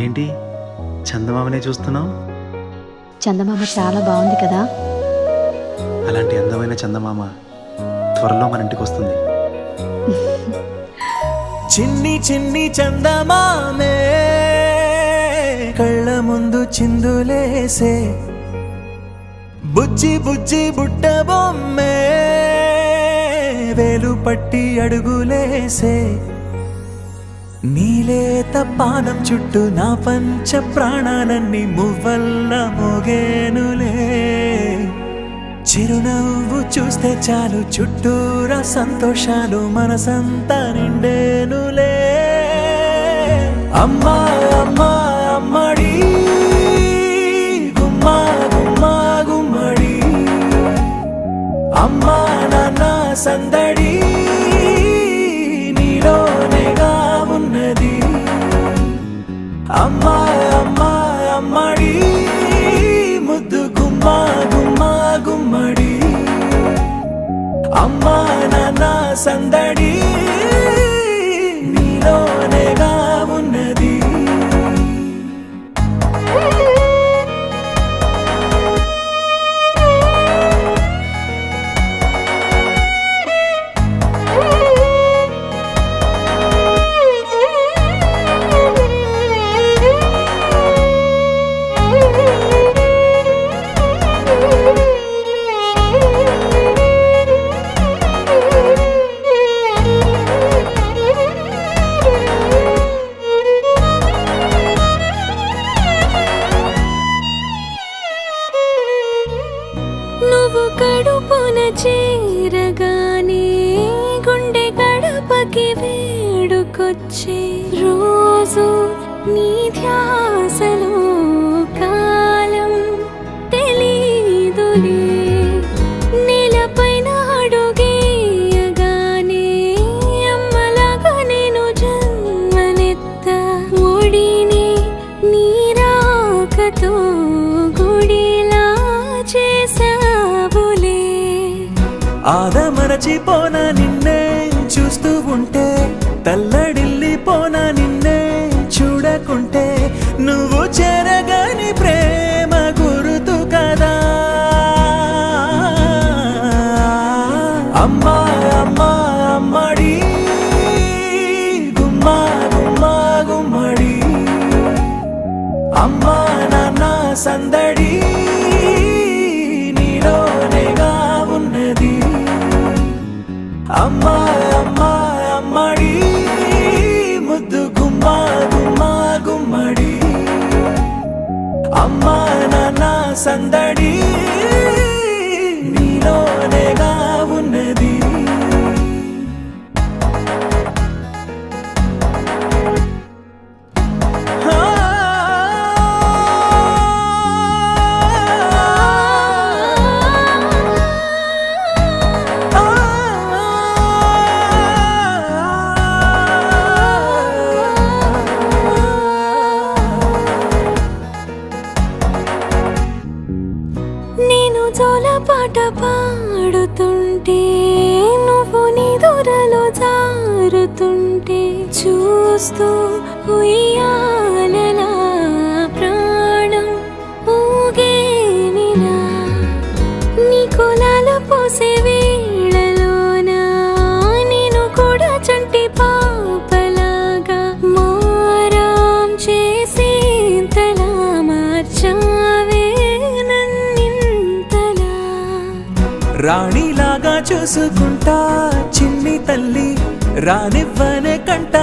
ఏంటి చందమామనే చూస్తున్నావు? చందమామ చాలా బాగుంది కదా. అలాంటి అందమైన చందమామ త్వరలో మన ఇంటికి వస్తుంది. చిన్ని చిన్ని చందమామే కళ్ళ ముందు చిందులేసే, బుజ్జి బుజ్జి బుట్ట బొమ్మే వేలు పట్టి అడుగులేసే, నీలేత పాదం చుట్టూ నా పంచ ప్రాణాలన్నీ మువ్వల్ల మోగేనులే. చిరునవ్వు చూస్తే చాలు చుట్టూరా సంతోషాలు మనసంతా నిండేనులే. అమ్మా అమ్మా అమ్మడి గుమ్మా గుమ్మా గుమ్మడి, అమ్మా నాన్న సందడి నీలోనేగా ఉన్నది. అమ్మా అమ్మా అమ్మడి ముద్దు గుమ్మా గుమ్మా గుమ్మడి, అమ్మా నాన్న సందడి నీలోనేగా ఉన్నది. నువ్వు కడుపున చేరగానే గుండె గడపకి వేడుకొచ్చే, రోజు నీ ధ్యాసలో కాలం తెలీదులే. నేలపైన అడుగేయగానే అమ్మలాగా నేను జన్మనెత్త, ఒడిని నీ రాకతో గుడిలా చేసావులే. ఆదమరచిపోన నిన్నే చూస్తూ ఉంటే, తల్లడిల్లిపోన నిన్నే చూడకుంటే, నువ్వు చెరగని ప్రేమ గురుతు కదా. అమ్మా అమ్మా అమ్మడి గుమ్మా గుమ్మా గుమ్మడి, అమ్మా నాన్న సందడి నీలోనేగా ఉన్నది. అమ్మా అమ్మా అమ్మడి ముద్దు గుమ్మా గుమ్మా గుమ్మడి, అమ్మా నాన్న సందడి నీలోనేగా ఉన్నది. నేను జోలపాట పాడుతుంటే, నువ్వు నీ దూరలో జారుతుంటే, చూస్తూ ఉయ్యాలలా ప్రాణం ఊగేనిలా. నీ కులాల పోసే వేళలోన నేను కూడా చంటి పాపలాగా మారాం చేసేంతలా మార్చావే నన్నింతలా. రాణిలాగా చూసుకుంటా చిన్ని తల్లి, రానివ్వనే కంట